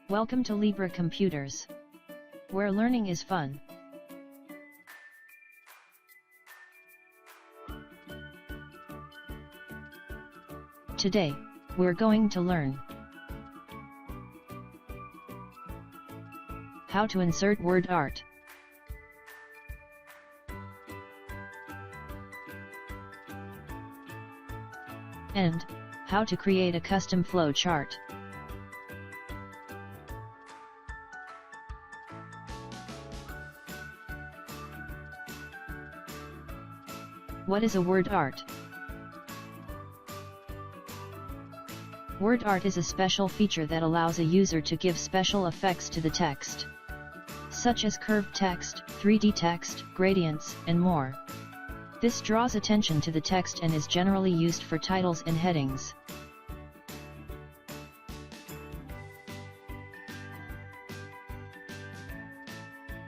Welcome to Libra Computers, where learning is fun. Today, we're going to learn how to insert WordArt, and how to create a custom flowchart. What is a WordArt? WordArt is a special feature that allows a user to give special effects to the text, such as curved text, 3D text, gradients, and more. This draws attention to the text and is generally used for titles and headings.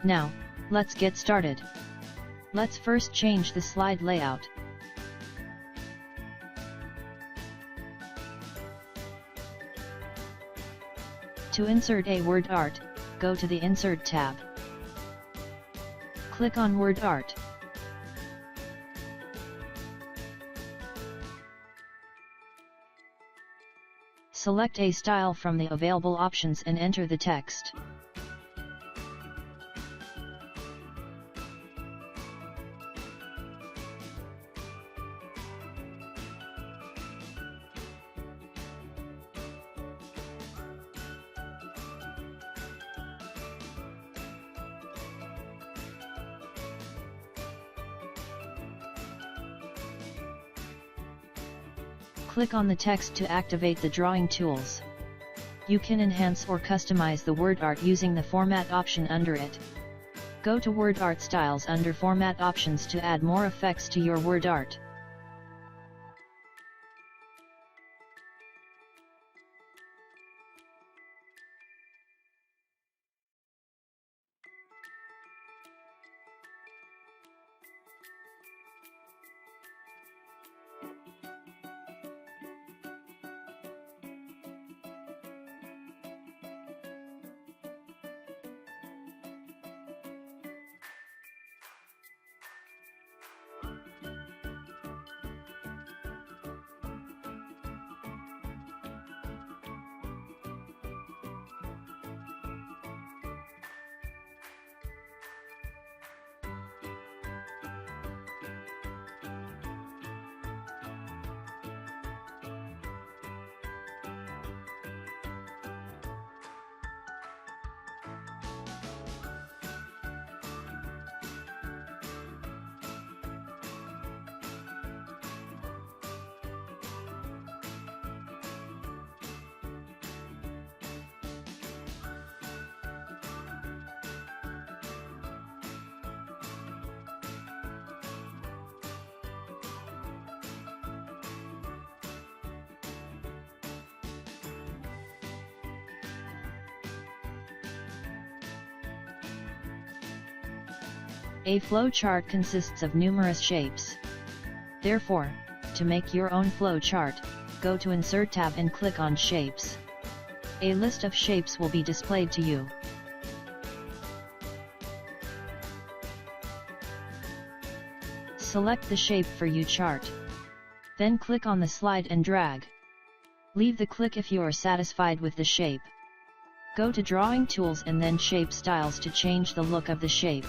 Now, let's get started. Let's first change the slide layout. To insert a WordArt, go to the Insert tab. Click on WordArt. Select a style from the available options and enter the text. Click on the text to activate the drawing tools. You can enhance or customize the WordArt using the Format option under it. Go to WordArt Styles under Format Options to add more effects to your WordArt. A flowchart consists of numerous shapes. Therefore, to make your own flowchart, go to Insert tab and click on Shapes. A list of shapes will be displayed to you. Select the shape for your chart. Then click on the slide and drag. Leave the click if you are satisfied with the shape. Go to Drawing Tools and then Shape Styles to change the look of the shape.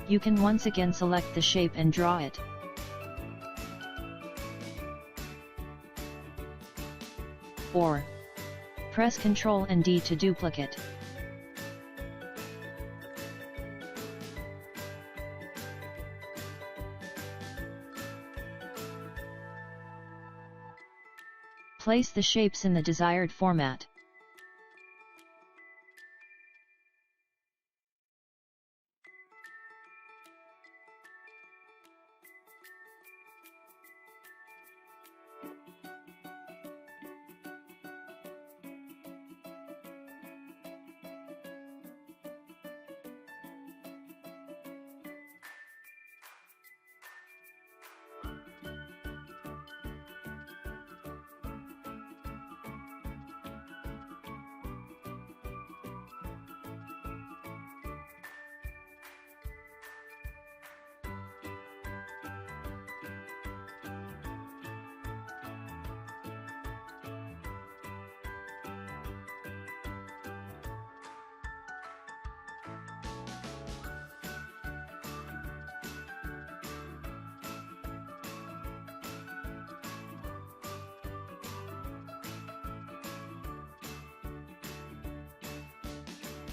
You can once again select the shape and draw it. Or press Ctrl and D to duplicate. Place the shapes in the desired format.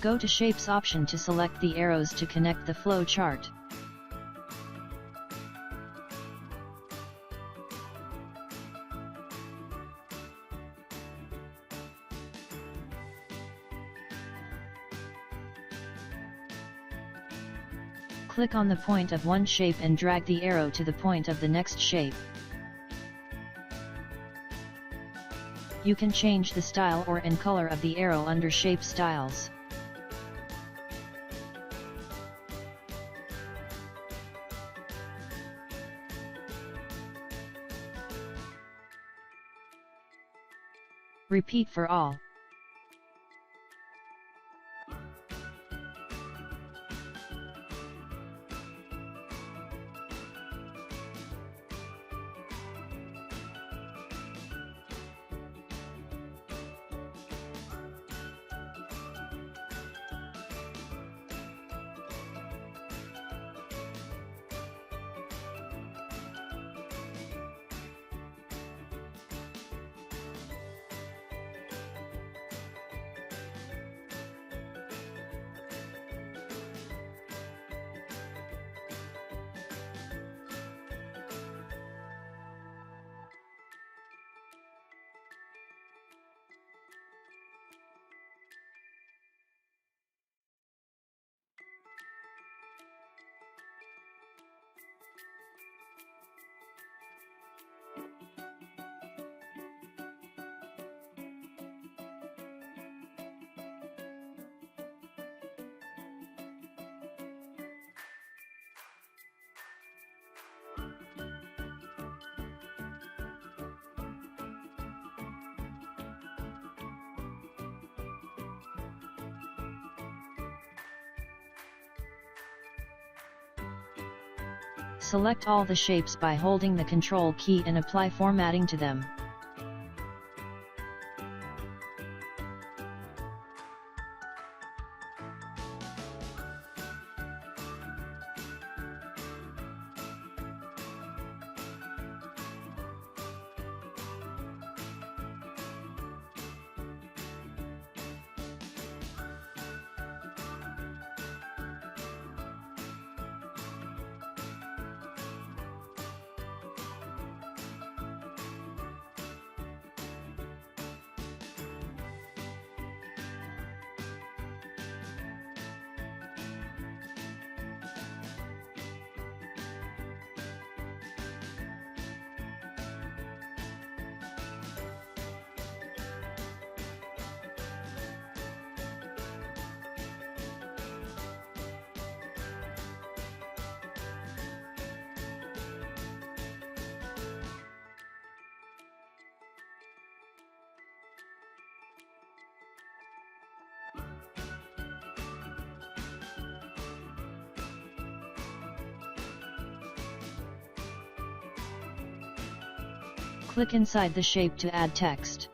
Go to Shapes option to select the arrows to connect the flowchart. Click on the point of one shape and drag the arrow to the point of the next shape. You can change the style and color of the arrow under Shape Styles. Repeat for all. Select all the shapes by holding the Ctrl key and apply formatting to them. Click inside the shape to add text.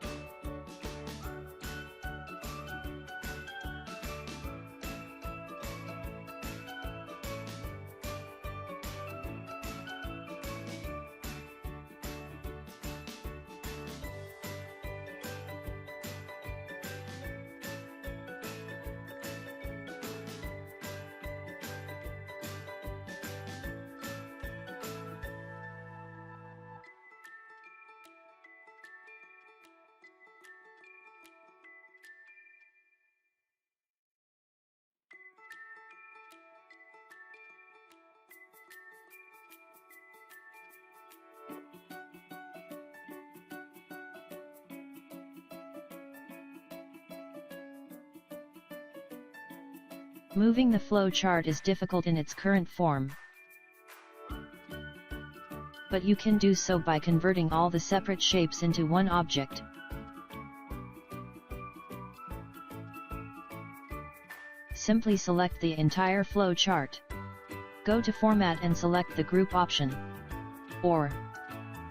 Moving the flowchart is difficult in its current form, but you can do so by converting all the separate shapes into one object. Simply select the entire flowchart. Go to Format and select the Group option, or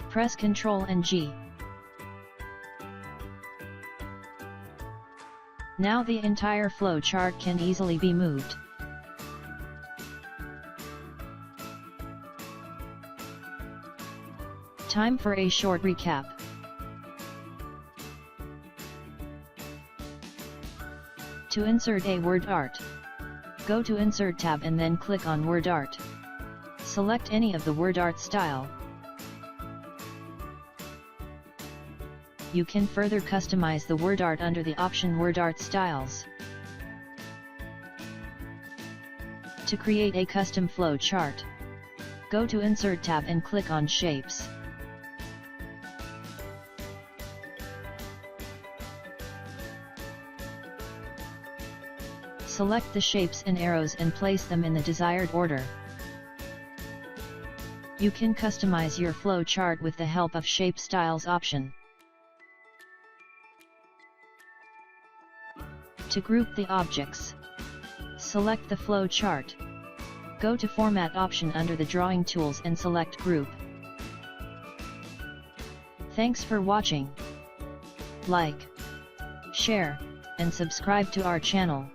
press Ctrl and G. Now the entire flowchart can easily be moved. Time for a short recap. To insert a WordArt, go to Insert tab and then click on WordArt. Select any of the WordArt style. You can further customize the WordArt under the option WordArt Styles. To create a custom flow chart, go to Insert tab and click on Shapes. Select the shapes and arrows and place them in the desired order. You can customize your flow chart with the help of Shape Styles option. To group the objects, select the flow chart. Go to Format option under the Drawing Tools and select Group. Thanks for watching. Like, share, and subscribe to our channel.